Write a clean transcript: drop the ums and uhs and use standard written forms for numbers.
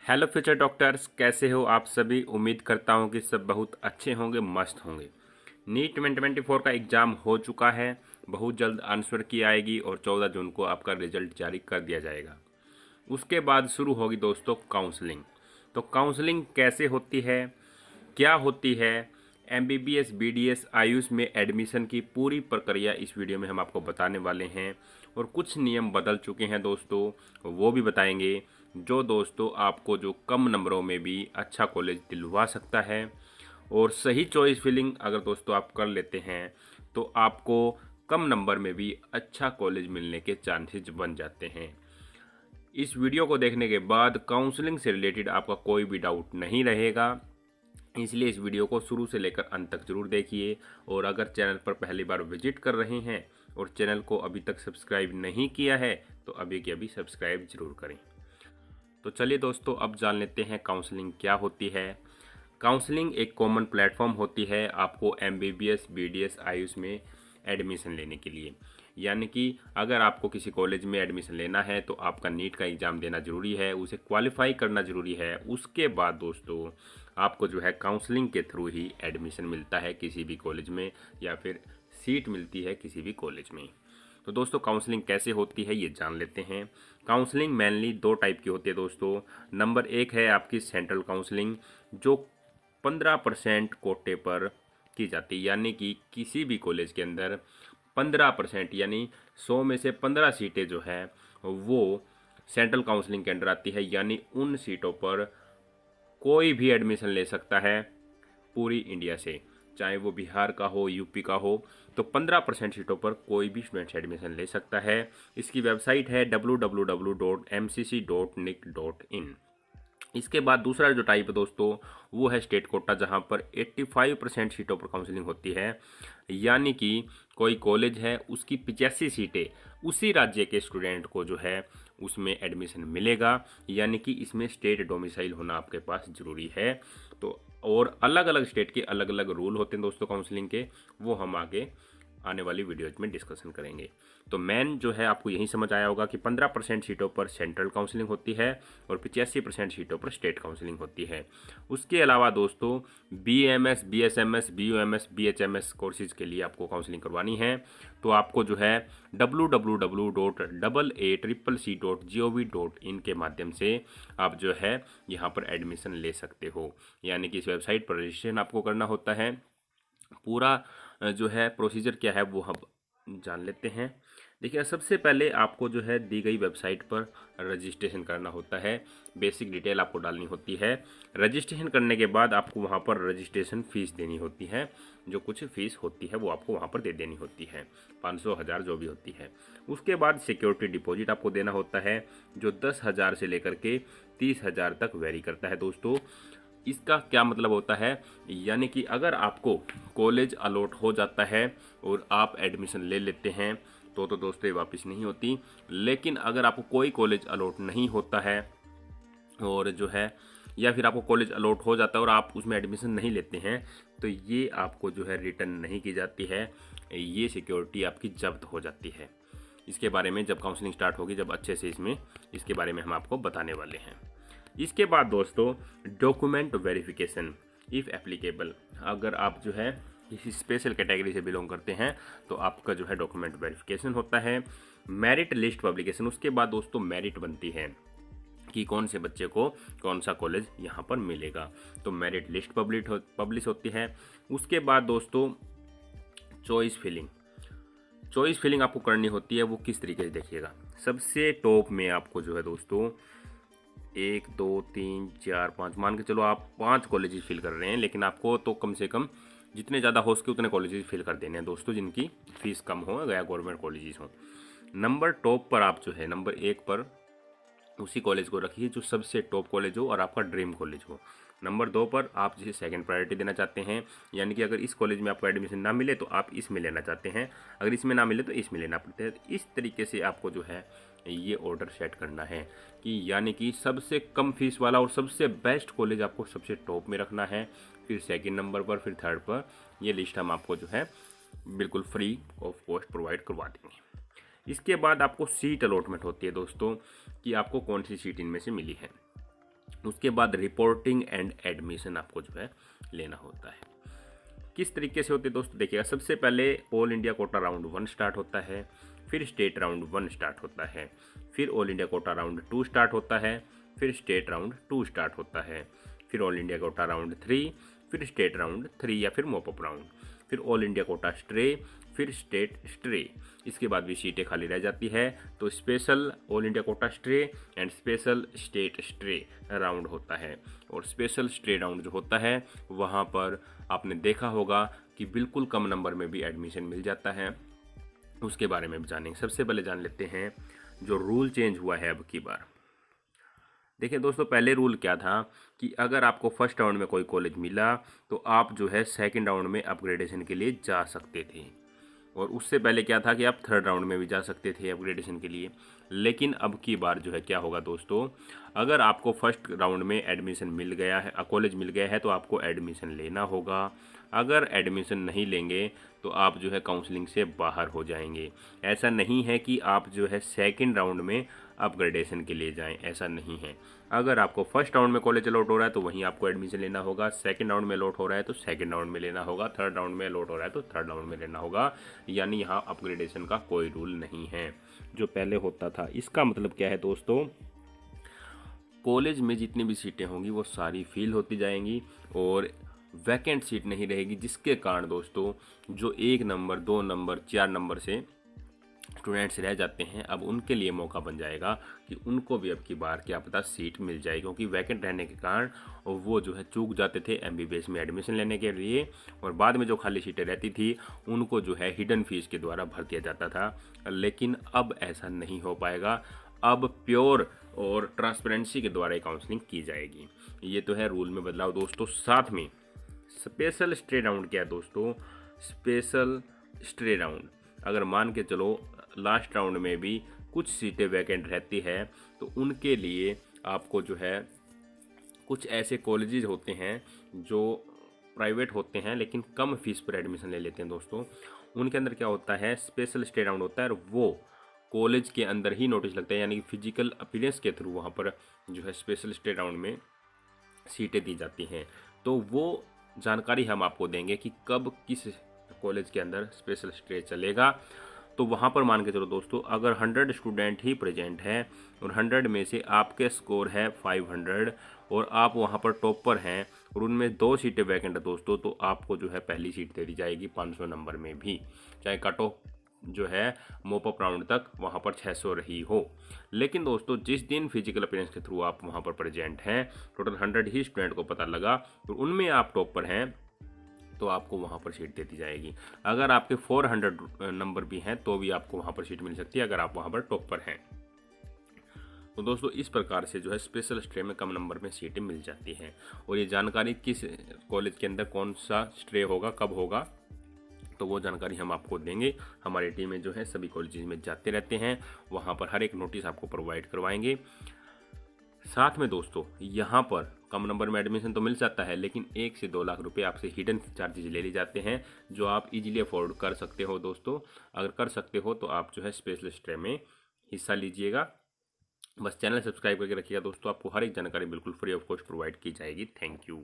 Hello future doctors, कैसे हो आप सभी। उम्मीद करता हूं कि सब बहुत अच्छे होंगे, मस्त होंगे। नीट 2024 का एग्ज़ाम हो चुका है। बहुत जल्द आंसर की आएगी और 14 जून को आपका रिजल्ट जारी कर दिया जाएगा। उसके बाद शुरू होगी दोस्तों काउंसलिंग। तो काउंसलिंग कैसे होती है, क्या होती है, एमबीबीएस बीडीएस आयुष में एडमिशन की पूरी प्रक्रिया इस वीडियो में हम आपको बताने वाले हैं। और कुछ नियम बदल चुके हैं दोस्तों, वो भी बताएंगे, जो दोस्तों आपको जो कम नंबरों में भी अच्छा कॉलेज दिलवा सकता है। और सही चॉइस फिलिंग अगर दोस्तों आप कर लेते हैं तो आपको कम नंबर में भी अच्छा कॉलेज मिलने के चांसेस बन जाते हैं। इस वीडियो को देखने के बाद काउंसलिंग से रिलेटेड आपका कोई भी डाउट नहीं रहेगा, इसलिए इस वीडियो को शुरू से लेकर अंत तक जरूर देखिए। और अगर चैनल पर पहली बार विजिट कर रहे हैं और चैनल को अभी तक सब्सक्राइब नहीं किया है तो अभी के अभी सब्सक्राइब जरूर करें। तो चलिए दोस्तों, अब जान लेते हैं काउंसलिंग क्या होती है। काउंसलिंग एक कॉमन प्लेटफॉर्म होती है आपको एमबीबीएस बीडीएस आयुष में एडमिशन लेने के लिए। यानी कि अगर आपको किसी कॉलेज में एडमिशन लेना है तो आपका नीट का एग्ज़ाम देना ज़रूरी है, उसे क्वालिफाई करना ज़रूरी है। उसके बाद दोस्तों आपको जो है काउंसलिंग के थ्रू ही एडमिशन मिलता है किसी भी कॉलेज में, या फिर सीट मिलती है किसी भी कॉलेज में। तो दोस्तों काउंसलिंग कैसे होती है ये जान लेते हैं। काउंसलिंग मेनली दो टाइप की होती है दोस्तों। नंबर एक है आपकी सेंट्रल काउंसलिंग, जो 15% कोटे पर की जाती है। यानी कि किसी भी कॉलेज के अंदर 15% यानी 100 में से 15 सीटें जो है वो सेंट्रल काउंसलिंग के अंडर आती है। यानी उन सीटों पर कोई भी एडमिशन ले सकता है पूरी इंडिया से, चाहे वो बिहार का हो यूपी का हो। तो 15% सीटों पर कोई भी स्टूडेंट एडमिशन ले सकता है। इसकी वेबसाइट है www.mcc.nic.in। इसके बाद दूसरा जो टाइप है दोस्तों वो है स्टेट कोटा, जहां पर 85% सीटों पर काउंसलिंग होती है। यानी कि कोई कॉलेज है, उसकी 85 सीटें उसी राज्य के स्टूडेंट को जो है उसमें एडमिशन मिलेगा। यानी कि इसमें स्टेट डोमिसाइल होना आपके पास ज़रूरी है। तो और अलग अलग स्टेट के अलग अलग रूल होते हैं दोस्तों काउंसलिंग के, वो हम आगे आने वाली वीडियोज में डिस्कशन करेंगे। तो मेन जो है आपको यही समझ आया होगा कि 15% सीटों पर सेंट्रल काउंसलिंग होती है और 85% सीटों पर स्टेट काउंसलिंग होती है। उसके अलावा दोस्तों BAMS BSMS BUMS BHMS courses के लिए आपको काउंसलिंग करवानी है तो आपको जो है www.aaccc.gov.in के माध्यम से आप जो है यहाँ पर एडमिशन ले सकते हो। यानी कि इस वेबसाइट पर रजिस्ट्रेशन आपको करना होता है। पूरा जो है प्रोसीजर क्या है वो हम जान लेते हैं। देखिए, सबसे पहले आपको जो है दी गई वेबसाइट पर रजिस्ट्रेशन करना होता है। बेसिक डिटेल आपको डालनी होती है। रजिस्ट्रेशन करने के बाद आपको वहाँ पर रजिस्ट्रेशन फ़ीस देनी होती है। जो कुछ फ़ीस होती है वो आपको वहाँ पर दे देनी होती है, 500 1000 जो भी होती है। उसके बाद सिक्योरिटी डिपॉजिट आपको देना होता है, जो 10,000 से लेकर के 30,000 तक वेरी करता है दोस्तों। इसका क्या मतलब होता है, यानी कि अगर आपको कॉलेज अलॉट हो जाता है और आप एडमिशन ले लेते हैं तो दोस्तों ये वापस नहीं होती। लेकिन अगर आपको कोई कॉलेज अलॉट नहीं होता है और जो है, या फिर आपको कॉलेज अलॉट हो जाता है और आप उसमें एडमिशन नहीं लेते हैं तो ये आपको जो है रिटर्न नहीं की जाती है, ये सिक्योरिटी आपकी जब्त हो जाती है। इसके बारे में जब काउंसलिंग स्टार्ट होगी, जब अच्छे से इसके बारे में हम आपको बताने वाले हैं। इसके बाद दोस्तों डॉक्यूमेंट वेरिफिकेशन इफ़ एप्लीकेबल। अगर आप जो है किसी स्पेशल कैटेगरी से बिलोंग करते हैं तो आपका जो है डॉक्यूमेंट वेरिफिकेशन होता है। मेरिट लिस्ट पब्लिकेशन, उसके बाद दोस्तों मेरिट बनती है कि कौन से बच्चे को कौन सा कॉलेज यहाँ पर मिलेगा। तो मेरिट लिस्ट पब्लिश होती है। उसके बाद दोस्तों चॉइस फिलिंग। चॉइस फिलिंग आपको करनी होती है, वो किस तरीके से देखिएगा। सबसे टॉप में आपको जो है दोस्तों 1 2 3 4 5 मान के चलो आप 5 कॉलेजेस फिल कर रहे हैं, लेकिन आपको तो कम से कम जितने ज़्यादा हो सके उतने कॉलेजेस फिल कर देने हैं दोस्तों, जिनकी फ़ीस कम हो या गवर्नमेंट कॉलेजेस हों। नंबर टॉप पर आप जो है नंबर 1 पर उसी कॉलेज को रखिए जो सबसे टॉप कॉलेज हो और आपका ड्रीम कॉलेज हो। नंबर 2 पर आप जिसे सेकंड प्रायोरिटी देना चाहते हैं, यानी कि अगर इस कॉलेज में आपको एडमिशन ना मिले तो आप इसमें लेना चाहते हैं, अगर इसमें ना मिले तो इसमें लेना पड़ता है। इस तरीके से आपको जो है ये ऑर्डर सेट करना है कि यानी कि सबसे कम फीस वाला और सबसे बेस्ट कॉलेज आपको सबसे टॉप में रखना है, फिर सेकंड नंबर पर, फिर थर्ड पर। ये लिस्ट हम आपको जो है बिल्कुल फ्री ऑफ कॉस्ट प्रोवाइड करवा देंगे। इसके बाद आपको सीट अलॉटमेंट होती है दोस्तों कि आपको कौन सी सीट इनमें से मिली है। उसके बाद रिपोर्टिंग एंड एडमिशन आपको जो है लेना होता है। किस तरीके से होते हैं दोस्तों, देखिएगा। सबसे पहले all India quota round 1 start होता है, फिर स्टेट राउंड 1 स्टार्ट होता है, फिर all India quota round 2 start होता है, फिर स्टेट राउंड 2 स्टार्ट होता है, फिर ऑल इंडिया कोटा राउंड 3, फिर स्टेट राउंड 3 या फिर मॉपअप राउंड, फिर ऑल इंडिया कोटा स्ट्रे, फिर स्टेट स्ट्रे। इसके बाद भी सीटें खाली रह जाती है तो special all India quota stray and special state stray round होता है। और स्पेशल स्ट्रे राउंड जो होता है वहाँ पर आपने देखा होगा कि बिल्कुल कम नंबर में भी एडमिशन मिल जाता है। उसके बारे में भी जानेंगे। सबसे पहले जान लेते हैं जो रूल चेंज हुआ है अब की बार। देखिए दोस्तों, पहले रूल क्या था कि अगर आपको फर्स्ट राउंड में कोई कॉलेज मिला तो आप जो है सेकंड राउंड में अपग्रेडेशन के लिए जा सकते थे, और उससे पहले क्या था कि आप थर्ड राउंड में भी जा सकते थे अपग्रेडेशन के लिए। लेकिन अब की बार जो है क्या होगा दोस्तों, अगर आपको फर्स्ट राउंड में एडमिशन मिल गया है, कॉलेज मिल गया है, तो आपको एडमिशन लेना होगा। अगर एडमिशन नहीं लेंगे तो आप जो है काउंसलिंग से बाहर हो जाएंगे। ऐसा नहीं है कि आप जो है सेकंड राउंड में अपग्रेडेशन के लिए जाएं, ऐसा नहीं है। अगर आपको फर्स्ट राउंड में कॉलेज अलॉट हो रहा है तो वहीं आपको एडमिशन लेना होगा, सेकंड राउंड में अलॉट हो रहा है तो सेकंड राउंड में लेना होगा, थर्ड राउंड में अलॉट हो रहा है तो थर्ड राउंड में लेना होगा। यानी यहाँ अपग्रेडेशन का कोई रूल नहीं है जो पहले होता था। इसका मतलब क्या है दोस्तों, कॉलेज में जितनी भी सीटें होंगी वो सारी फिल होती जाएंगी और वैकेंट सीट नहीं रहेगी, जिसके कारण दोस्तों जो 1 नंबर 2 नंबर 4 नंबर से स्टूडेंट्स रह जाते हैं, अब उनके लिए मौका बन जाएगा कि उनको भी अब की बार क्या पता सीट मिल जाए, क्योंकि वैकेंट रहने के कारण वो जो है चूक जाते थे एमबीबीएस में एडमिशन लेने के लिए, और बाद में जो खाली सीटें रहती थी उनको जो है हिडन फीस के द्वारा भर दिया जाता था। लेकिन अब ऐसा नहीं हो पाएगा, अब प्योर और ट्रांसपेरेंसी के द्वारा काउंसलिंग की जाएगी। ये तो है रूल में बदलाव दोस्तों। साथ में स्पेशल स्टे राउंड क्या है दोस्तों, स्पेशल स्टे राउंड अगर मान के चलो लास्ट राउंड में भी कुछ सीटें वैकेंट रहती है तो उनके लिए आपको जो है कुछ ऐसे कॉलेजेस होते हैं जो प्राइवेट होते हैं लेकिन कम फीस पर एडमिशन ले लेते हैं दोस्तों, उनके अंदर क्या होता है स्पेशल स्टे राउंड होता है, और वो कॉलेज के अंदर ही नोटिस लगता है, यानी कि फिजिकल अपीयरेंस के थ्रू वहाँ पर जो है स्पेशल स्टे राउंड में सीटें दी जाती हैं। तो वो जानकारी हम आपको देंगे कि कब किस कॉलेज के अंदर स्पेशल स्टे चलेगा। तो वहाँ पर मान के चलो दोस्तों, अगर 100 स्टूडेंट ही प्रेजेंट हैं और 100 में से आपके स्कोर है 500 और आप वहाँ पर टॉपर हैं और उनमें 2 सीटें वैकेंट है दोस्तों, तो आपको जो है पहली सीट दे दी जाएगी 500 नंबर में भी, चाहे कट ऑफ जो है मोपअप राउंड तक वहाँ पर 600 रही हो। लेकिन दोस्तों जिस दिन फिजिकल अपीयरेंस के थ्रू आप वहाँ पर प्रेजेंट हैं, टोटल 100 ही स्टूडेंट को पता लगा और उनमें आप टॉपर हैं, तो आपको वहाँ पर सीट दे दी जाएगी। अगर आपके 400 नंबर भी हैं तो भी आपको वहाँ पर सीट मिल सकती है अगर आप वहाँ पर टॉपर हैं। तो दोस्तों इस प्रकार से जो है स्पेशल स्ट्रे में कम नंबर में सीटें मिल जाती हैं। और ये जानकारी किस कॉलेज के अंदर कौन सा स्ट्रे होगा कब होगा तो वो जानकारी हम आपको देंगे। हमारी टीम में जो है सभी कॉलेजेस में जाते रहते हैं, वहाँ पर हर एक नोटिस आपको प्रोवाइड करवाएंगे। साथ में दोस्तों यहाँ पर कम नंबर में एडमिशन तो मिल जाता है लेकिन 1 से 2 लाख रुपए आपसे हिडन चार्जेस ले लिए जाते हैं, जो आप इजीली अफोर्ड कर सकते हो दोस्तों। अगर कर सकते हो तो आप जो है स्पेशल स्ट्रे में हिस्सा लीजिएगा। बस चैनल सब्सक्राइब करके रखिएगा दोस्तों, आपको हर एक जानकारी बिल्कुल फ्री ऑफ कॉस्ट प्रोवाइड की जाएगी। Thank you.